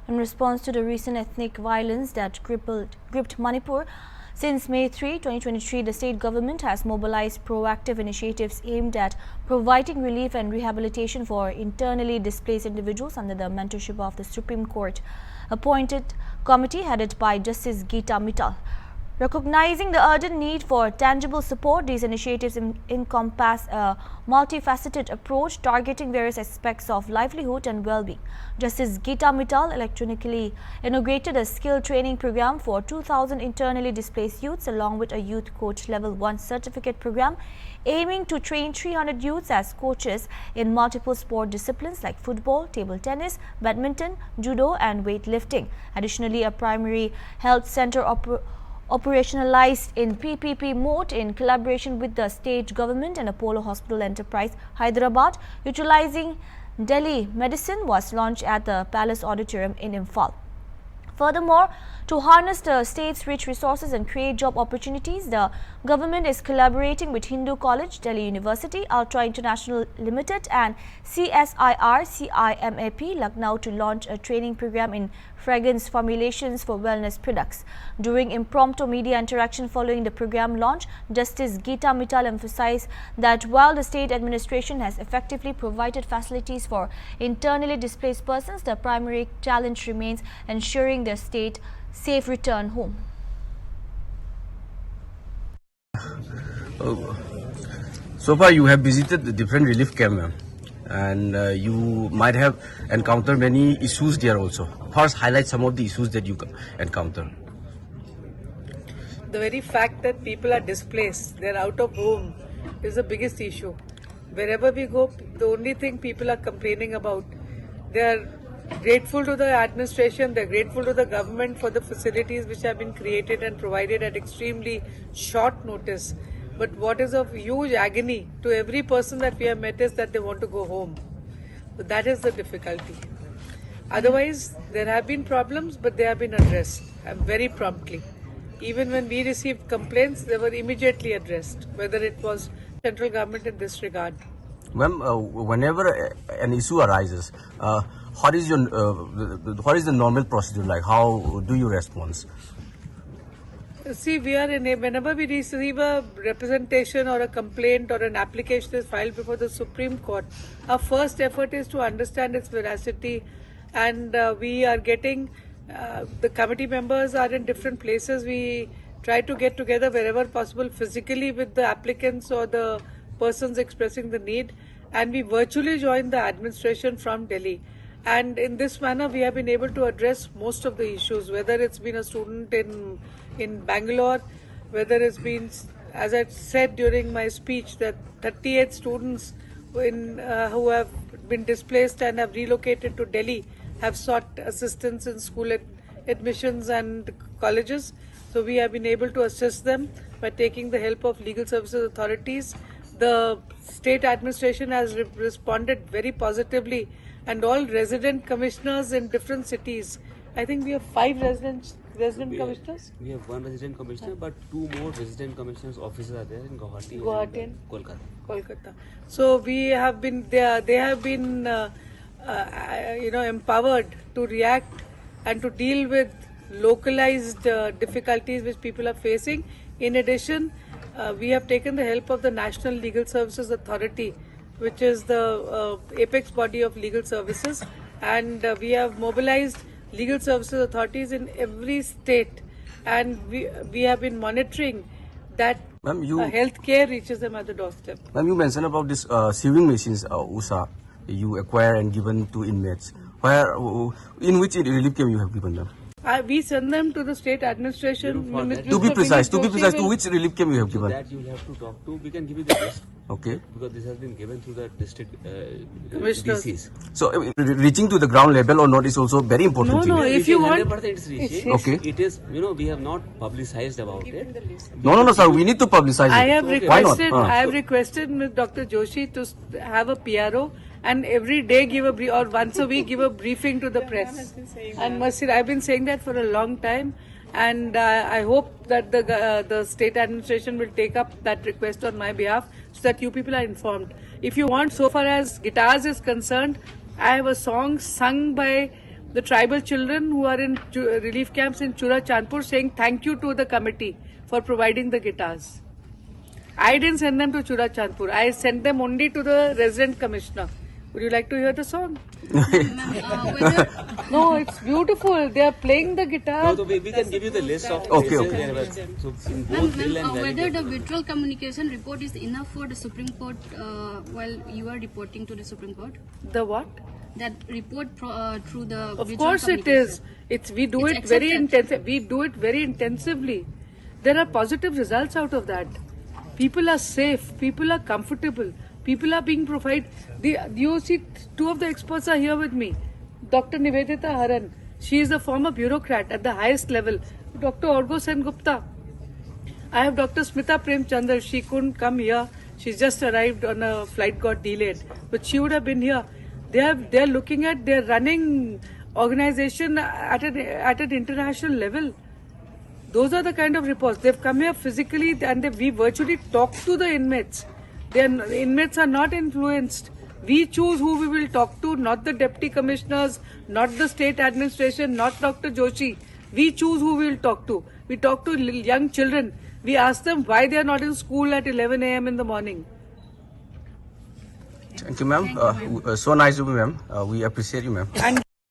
in response to the recent ethnic violence that gripped Manipur. Since May 3, 2023, the state government has mobilized proactive initiatives aimed at providing relief and rehabilitation for internally displaced individuals under the mentorship of the Supreme Court appointed committee headed by Justice Geeta Mittal. Recognizing the urgent need for tangible support, these initiatives encompass a multifaceted approach targeting various aspects of livelihood and well-being. Justice Geeta Mittal electronically inaugurated a skill training program for 2,000 internally displaced youths along with a Youth Coach Level 1 certificate program aiming to train 300 youths as coaches in multiple sport disciplines like football, table tennis, badminton, judo and weightlifting. Additionally, a primary health center operationalized in PPP mode in collaboration with the state government and Apollo Hospital Enterprise, Hyderabad, utilizing Delhi medicine was launched at the Palace Auditorium in Imphal. Furthermore, to harness the state's rich resources and create job opportunities, the government is collaborating with Hindu College, Delhi University, Ultra International Limited and CSIR CIMAP Lucknow to launch a training program in fragrance formulations for wellness products. During impromptu media interaction following the program launch, Justice Geeta Mittal emphasized that while the state administration has effectively provided facilities for internally displaced persons, the primary challenge remains ensuring their state safe return home. So far you have visited the different relief camp and you might have encountered many issues there also. First, highlight some of the issues that you encounter. The very fact that people are displaced, they're out of home, is the biggest issue. Wherever we go, the only thing people are complaining about, they're grateful to the administration, they're grateful to the government for the facilities which have been created and provided at extremely short notice. But what is of huge agony to every person that we have met is that they want to go home. So that is the difficulty. Otherwise, there have been problems, but they have been addressed and very promptly. Even when we received complaints, they were immediately addressed, whether it was central government in this regard. Ma'am, whenever an issue arises, what is the normal procedure like? How do you respond? See, whenever we receive a representation or a complaint or an application is filed before the Supreme Court, our first effort is to understand its veracity, and we are getting, the committee members are in different places. We try to get together wherever possible physically with the applicants or the persons expressing the need, and we virtually join the administration from Delhi. And in this manner, we have been able to address most of the issues, whether it's been a student in Bangalore, whether it's been, as I said during my speech, that 38 students who have been displaced and have relocated to Delhi have sought assistance in school admissions and colleges. So we have been able to assist them by taking the help of legal services authorities. The state administration has responded very positively, and all resident commissioners in different cities. I think we have 5 resident commissioners. We have 1 resident commissioner, but 2 more resident commissioners offices are there in Guwahati and Kolkata. So we have been they have been empowered to react and to deal with localized difficulties which people are facing. In addition, we have taken the help of the National Legal Services Authority, which is the apex body of legal services, and we have mobilized legal services authorities in every state, and we have been monitoring that health care reaches them at the doorstep. Ma'am, you mentioned about this sewing machines, USA, you acquire and given to inmates. In which relief camp you have given them? We send them to the state administration. To be precise, to which relief camp you have given? That you will have to talk to. We can give you the list. Okay. Because this has been given through the district Commissioners. DCs. So reaching to the ground level or not is also very important. No, if you want, 100% it's reaching. Okay. It is, we have not publicized about it. No, sir. We need to publicize I it. have Why requested. not? I have requested Ms. Dr. Joshi to have a PRO and every day give a or once a week give a briefing to the press. And I've been saying that for a long time, and I hope that the state administration will take up that request on my behalf so that you people are informed. If you want, so far as guitars is concerned, I have a song sung by the tribal children who are in relief camps in Chura Chandpur saying thank you to the committee for providing the guitars. I didn't send them to Chura Chandpur. I sent them only to the resident commissioner. Would you like to hear the song? No, it's beautiful. They are playing the guitar. No, so we can give you the list of Okay, cases okay. wherever. So in both Hill and Valley. Whether the virtual communication report is enough for the Supreme Court while you are reporting to the Supreme Court? The what? That report through the Of virtual course it communication. is. We do It's it very accepted. intensive. We do it very intensively. There are positive results out of that. People are safe. People are comfortable. People are being provided. You see, two of the experts are here with me. Dr. Nivedita Haran. She is a former bureaucrat at the highest level. Dr. Orgo Sen Gupta. I have Dr. Smita Premchandar. She couldn't come here. She's just arrived on a flight, got delayed. But she would have been here. They're looking at, they're running organization at an international level. Those are the kind of reports. They've come here physically and we virtually talk to the inmates. The inmates are not influenced. We choose who we will talk to, not the deputy commissioners, not the state administration, not Dr. Joshi. We choose who we will talk to. We talk to young children. We ask them why they are not in school at 11 a.m. in the morning. Thank you, ma'am. So nice of you, ma'am. We appreciate you, ma'am. And